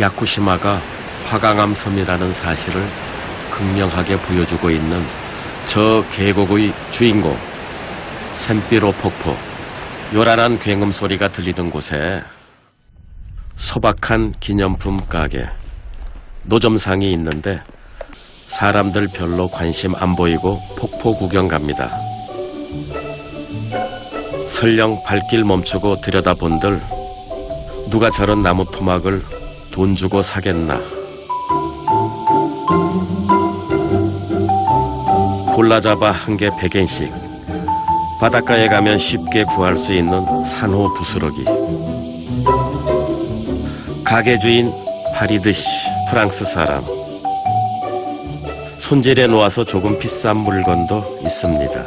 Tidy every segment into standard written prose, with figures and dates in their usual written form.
야쿠시마가 화강암 섬이라는 사실을 극명하게 보여주고 있는 저 계곡의 주인공, 샘비로 폭포. 요란한 굉음 소리가 들리는 곳에 소박한 기념품 가게, 노점상이 있는데 사람들 별로 관심 안 보이고 폭포 구경 갑니다. 설령 발길 멈추고 들여다본들 누가 저런 나무 토막을 돈 주고 사겠나. 골라잡아 한 개 100엔씩. 바닷가에 가면 쉽게 구할 수 있는 산호 부스러기. 가게 주인 파리드시, 프랑스 사람. 손질해 놓아서 조금 비싼 물건도 있습니다.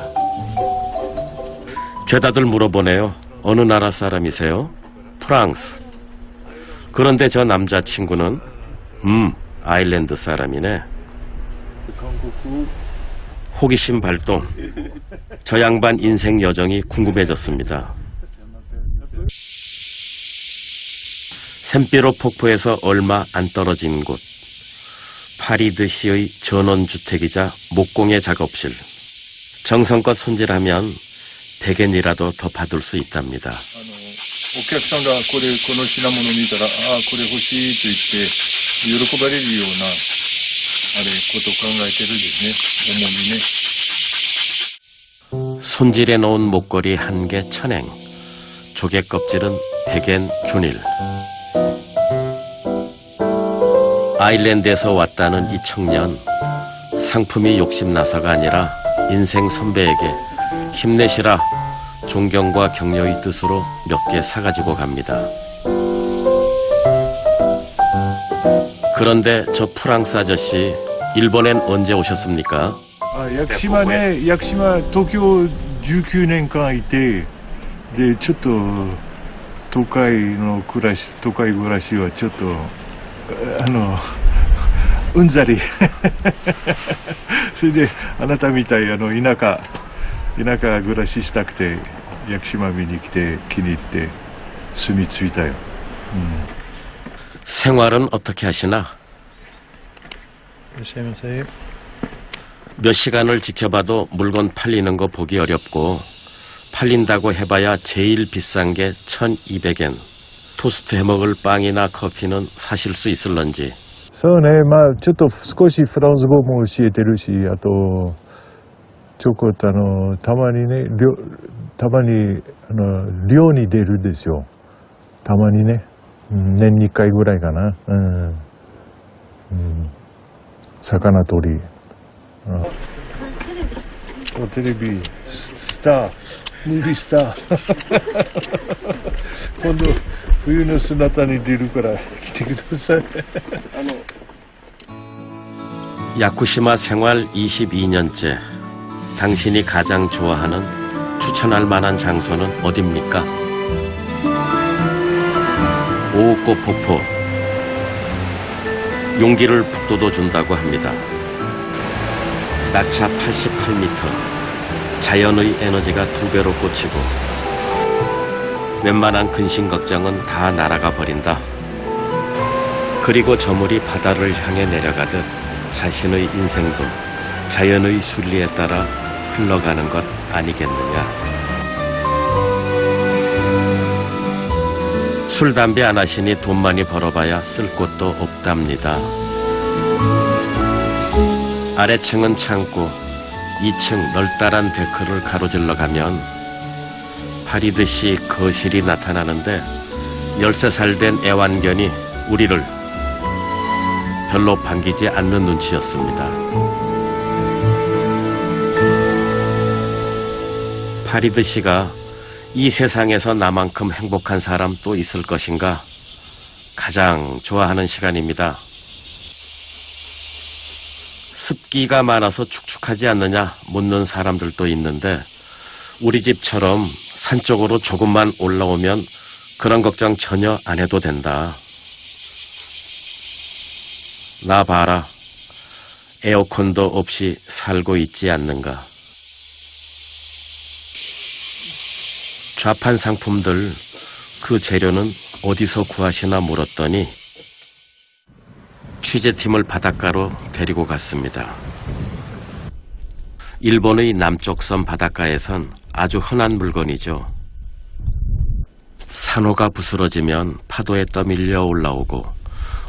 죄다들 물어보네요. 어느 나라 사람이세요? 프랑스. 그런데 저 남자친구는 아일랜드 사람이네. 호기심 발동. 저 양반 인생 여정이 궁금해졌습니다. 샘비로 폭포에서 얼마 안 떨어진 곳. 파리드시의 전원주택이자 목공의 작업실. 정성껏 손질하면 100엔이라도 더 받을 수 있답니다. お客さんがこの品物を見たら、これ欲しいと言って喜ばれるようなことを考えてるですね。主にね。 손질해 놓은 목걸이 한 개 1000엔, 조개 껍질은 100엔 균일. 아일랜드에서 왔다는 이 청년, 상품이 욕심나서가 아니라 인생 선배에게 힘내시라 존경과 격려의 뜻으로 몇 개 사가지고 갑니다. 그런데 저 프랑스 아저씨, 일본엔 언제 오셨습니까? 屋久島ね、屋久島、東京19年間いて、で、ちょっと、都会暮らしはちょっと、うんざり。それで、あなたみたい、田舎暮らししたくて、屋久島見に来て、気に入って、住み着いたよ。생활은 어떻게 하시나? いらっしゃいませ。 몇 시간을 지켜봐도 물건 팔리는 거 보기 어렵고 팔린다고 해봐야 제일 비싼 게 1200엔. 토스트 해먹을 빵이나 커피는 사실 수 있을런지. そうね、まあちょっと少しフランス語も教えてるし、あとちょこっとたまにね、漁に出るですよ。たまにね、年に1回ぐらいかな。魚取り。 テレビスター、ムービースター。今度冬の姿に出るから来てください。 야쿠시마 생활 22년째. 당신이 가장 좋아하는, 추천할 만한 장소는 어딥니까? 오우꽃 폭포. 용기를 북돋워 준다고 합니다. 낙차 88m, 자연의 에너지가 2배로 꽂히고 웬만한 근심 걱정은 다 날아가 버린다. 그리고 저물이 바다를 향해 내려가듯 자신의 인생도 자연의 순리에 따라 흘러가는 것 아니겠느냐. 술, 담배 안 하시니 돈 많이 벌어봐야 쓸 곳도 없답니다. 아래층은 창고, 2층 널따란 데크를 가로질러 가면 파리드시 거실이 나타나는데 13살 된 애완견이 우리를 별로 반기지 않는 눈치였습니다. 파리드시가 이 세상에서 나만큼 행복한 사람 또 있을 것인가 가장 좋아하는 시간입니다. 습기가 많아서 축축하지 않느냐 묻는 사람들도 있는데 우리 집처럼 산 쪽으로 조금만 올라오면 그런 걱정 전혀 안 해도 된다. 나 봐라. 에어컨도 없이 살고 있지 않는가. 좌판 상품들 그 재료는 어디서 구하시나 물었더니 취재팀을 바닷가로 데리고 갔습니다. 일본의 남쪽 섬 바닷가에선 아주 흔한 물건이죠. 산호가 부스러지면 파도에 떠밀려 올라오고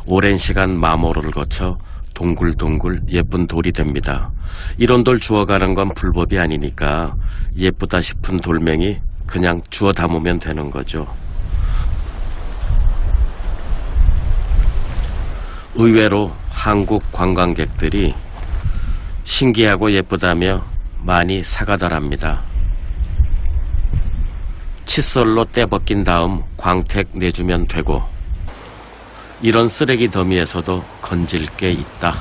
오랜 시간 마모를 거쳐 동글동글 예쁜 돌이 됩니다. 이런 돌 주워가는 건 불법이 아니니까 예쁘다 싶은 돌멩이 그냥 주워 담으면 되는 거죠. 의외로 한국 관광객들이 신기하고 예쁘다며 많이 사가더랍니다. 칫솔로 떼벗긴 다음 광택 내주면 되고, 이런 쓰레기 더미에서도 건질 게 있다.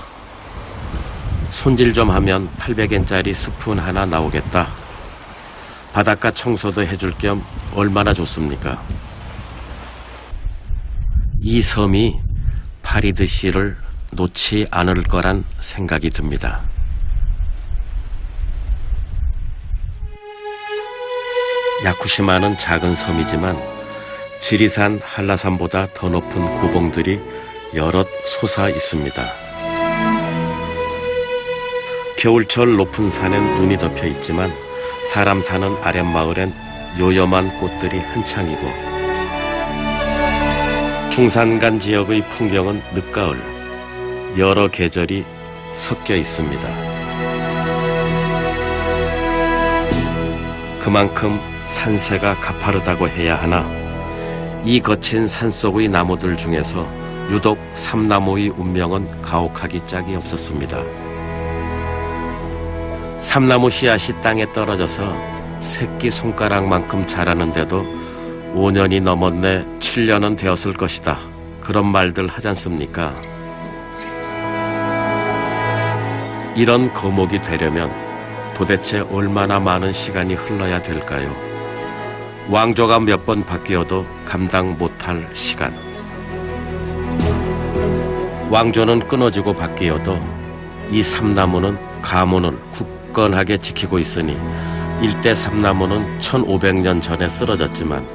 손질 좀 하면 800엔짜리 스푼 하나 나오겠다. 바닷가 청소도 해줄 겸 얼마나 좋습니까? 이 섬이 파리드시를 놓지 않을 거란 생각이 듭니다. 야쿠시마는 작은 섬이지만 지리산 한라산보다 더 높은 고봉들이 여럿 솟아 있습니다. 겨울철 높은 산엔 눈이 덮여 있지만 사람 사는 아랫마을엔 요염한 꽃들이 한창이고, 중산간 지역의 풍경은 늦가을, 여러 계절이 섞여 있습니다. 그만큼 산세가 가파르다고 해야 하나, 이 거친 산속의 나무들 중에서 유독 삼나무의 운명은 가혹하기 짝이 없었습니다. 삼나무 씨앗이 땅에 떨어져서 새끼 손가락만큼 자라는데도 5년이 넘었네, 7년은 되었을 것이다, 그런 말들 하지 않습니까? 이런 거목이 되려면 도대체 얼마나 많은 시간이 흘러야 될까요? 왕조가 몇 번 바뀌어도 감당 못할 시간. 왕조는 끊어지고 바뀌어도 이 삼나무는 가문을 굳건하게 지키고 있으니, 일대 삼나무는 1500년 전에 쓰러졌지만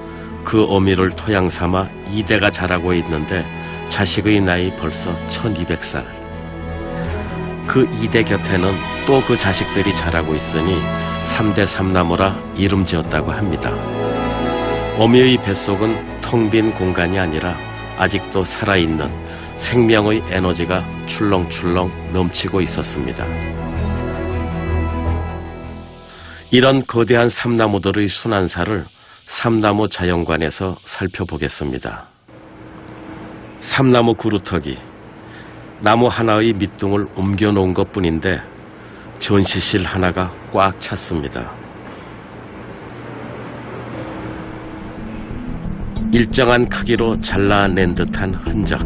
그 어미를 토양 삼아 2대가 자라고 있는데 자식의 나이 벌써 1200살. 그 2대 곁에는 또 그 자식들이 자라고 있으니 3대 삼나무라 이름 지었다고 합니다. 어미의 뱃속은 텅 빈 공간이 아니라 아직도 살아있는 생명의 에너지가 출렁출렁 넘치고 있었습니다. 이런 거대한 삼나무들의 순환사를 삼나무 자연관에서 살펴보겠습니다. 삼나무 그루터기, 나무 하나의 밑둥을 옮겨놓은 것뿐인데 전시실 하나가 꽉 찼습니다. 일정한 크기로 잘라낸 듯한 흔적.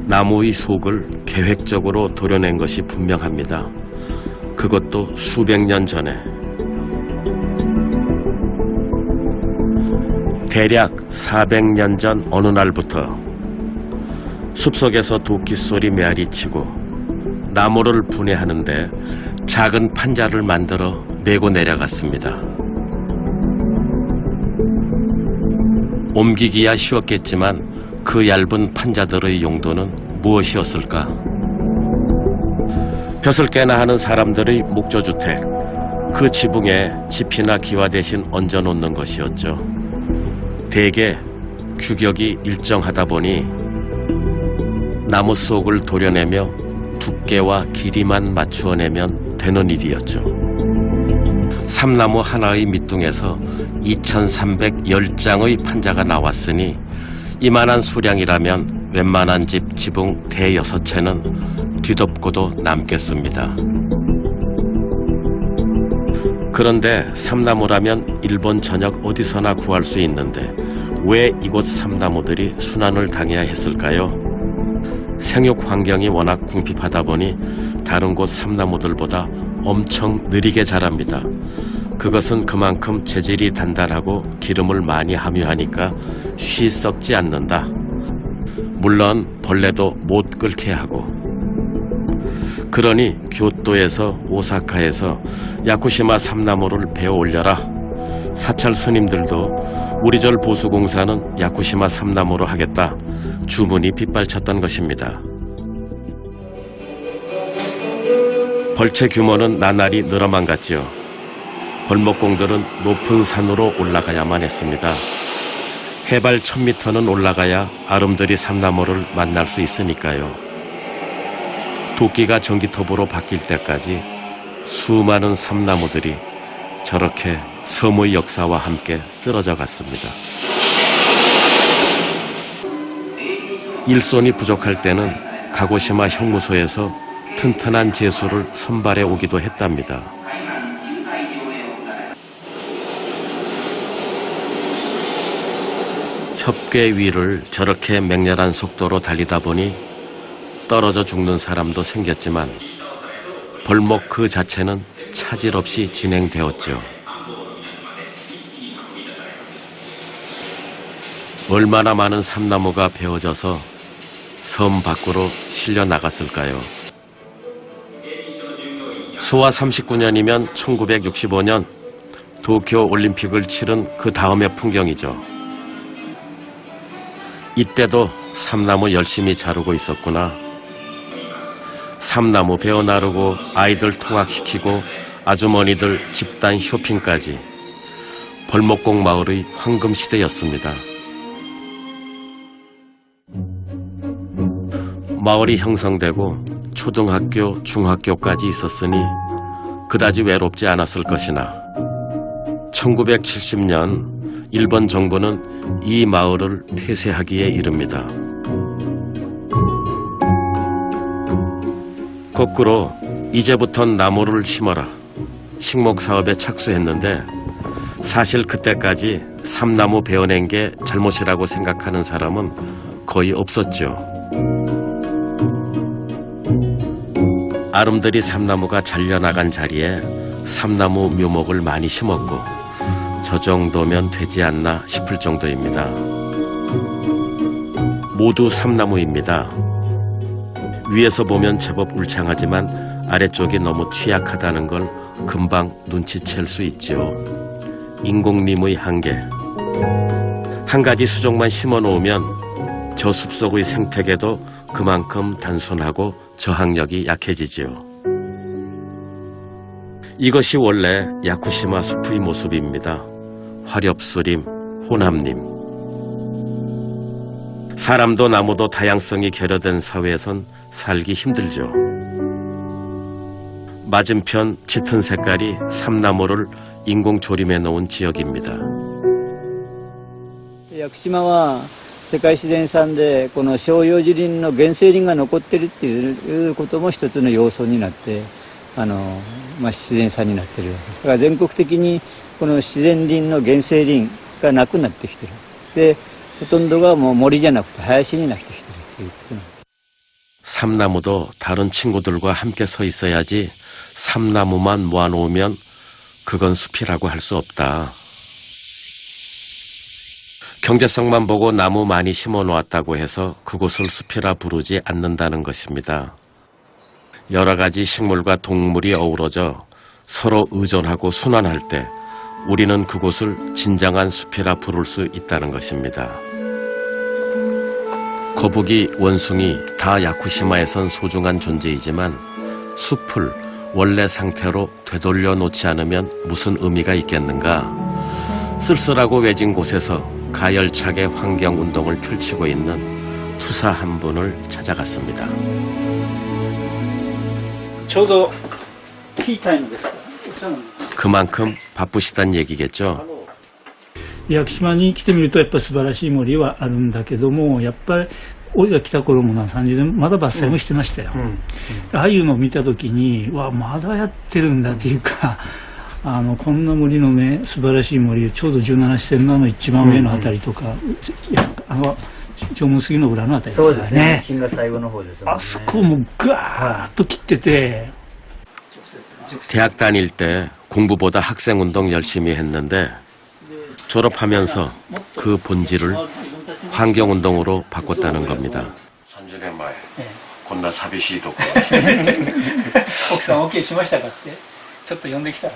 나무의 속을 계획적으로 도려낸 것이 분명합니다. 그것도 수백 년 전에. 대략 400년 전 어느 날부터 숲속에서 도끼소리 메아리치고 나무를 분해하는데 작은 판자를 만들어 메고 내려갔습니다. 옮기기야 쉬웠겠지만 그 얇은 판자들의 용도는 무엇이었을까? 벼슬 깨나 하는 사람들의 목조주택, 그 지붕에 지피나 기와 대신 얹어놓는 것이었죠. 대개 규격이 일정하다 보니 나무 속을 도려내며 두께와 길이만 맞추어내면 되는 일이었죠. 삼나무 하나의 밑둥에서 2310장의 판자가 나왔으니 이만한 수량이라면 웬만한 집 지붕 대여섯 채는 뒤덮고도 남겠습니다. 그런데 삼나무라면 일본 전역 어디서나 구할 수 있는데 왜 이곳 삼나무들이 순환을 당해야 했을까요? 생육 환경이 워낙 궁핍하다 보니 다른 곳 삼나무들보다 엄청 느리게 자랍니다. 그것은 그만큼 재질이 단단하고 기름을 많이 함유하니까 쉬 썩지 않는다. 물론 벌레도 못 끓게 하고. 그러니 교토에서 오사카에서 야쿠시마 삼나무를 베어 올려라. 사찰 스님들도 우리절 보수공사는 야쿠시마 삼나무로 하겠다 주문이 빗발쳤던 것입니다. 벌채 규모는 나날이 늘어만 갔지요. 벌목공들은 높은 산으로 올라가야만 했습니다. 해발 1000m는 올라가야 아름드리 삼나무를 만날 수 있으니까요. 도끼가 전기톱으로 바뀔 때까지 수많은 삼나무들이 저렇게 섬의 역사와 함께 쓰러져 갔습니다. 일손이 부족할 때는 가고시마 형무소에서 튼튼한 제수를 선발해 오기도 했답니다. 협궤 위를 저렇게 맹렬한 속도로 달리다 보니 떨어져 죽는 사람도 생겼지만 벌목 그 자체는 차질 없이 진행되었죠. 얼마나 많은 삼나무가 베어져서 섬 밖으로 실려 나갔을까요? 소와 39년이면 1965년 도쿄 올림픽을 치른 그 다음의 풍경이죠. 이때도 삼나무 열심히 자르고 있었구나. 삼나무 베어 나르고 아이들 통학시키고 아주머니들 집단 쇼핑까지 벌목공 마을의 황금시대였습니다. 마을이 형성되고 초등학교, 중학교까지 있었으니 그다지 외롭지 않았을 것이나 1970년 일본 정부는 이 마을을 폐쇄하기에 이릅니다. 거꾸로 이제부턴 나무를 심어라 식목 사업에 착수했는데 사실 그때까지 삼나무 베어낸 게 잘못이라고 생각하는 사람은 거의 없었죠. 아름드리 삼나무가 잘려나간 자리에 삼나무 묘목을 많이 심었고 저 정도면 되지 않나 싶을 정도입니다. 모두 삼나무입니다. 위에서 보면 제법 울창하지만 아래쪽이 너무 취약하다는 걸 금방 눈치챌 수 있죠. 인공림의 한계. 한 가지 수종만 심어놓으면 저 숲속의 생태계도 그만큼 단순하고 저항력이 약해지지요. 이것이 원래 야쿠시마 숲의 모습입니다. 화렵수림, 호남림. 사람도 나무도 다양성이 결여된 사회에선 살기 힘들죠. 맞은편 짙은 색깔이 삼나무를 인공 조림해 놓은 지역입니다. 屋久島は世界自然遺産でこの照葉樹林の原生林が残ってるっていうことも一つの要素になって自然遺産になってる。だから全国的にこの自然林の原生林がなくなってきてる。でほとんどがもう森じゃなくて林になってきてるっていうことなんです。 삼나무도 다른 친구들과 함께 서 있어야지 삼나무만 모아놓으면 그건 숲이라고 할 수 없다. 경제성만 보고 나무 많이 심어놓았다고 해서 그곳을 숲이라 부르지 않는다는 것입니다. 여러 가지 식물과 동물이 어우러져 서로 의존하고 순환할 때 우리는 그곳을 진정한 숲이라 부를 수 있다는 것입니다. 거북이, 원숭이 다 야쿠시마에선 소중한 존재이지만 숲을 원래 상태로 되돌려 놓지 않으면 무슨 의미가 있겠는가? 쓸쓸하고 외진 곳에서 가열차게 환경운동을 펼치고 있는 투사 한 분을 찾아갔습니다. ちょうどティータイムですから。 그만큼 바쁘시단 얘기겠죠. 屋久島に来てみるとやっぱり素晴らしい森はあるんだけども、やっぱり俺が来た頃も30年まだ伐採もしてましたよ。ああいうのを見た時にわまだやってるんだっていうか、こんな森のね素晴らしい森、ちょうど17支線の一番上のあたりとか、縄文杉の裏のあたりですからね。そうですね。金が最後の方ですもんね。あそこもガーッと切ってて。 대학 다닐 때 공부보다 학생운동 열심히 했는데 졸업하면서 그 본질을 환경운동으로 바꿨다는 겁니다. 30년前, こんな寂しいとこ. 奥さん OK しましたかってちょっと呼んできたら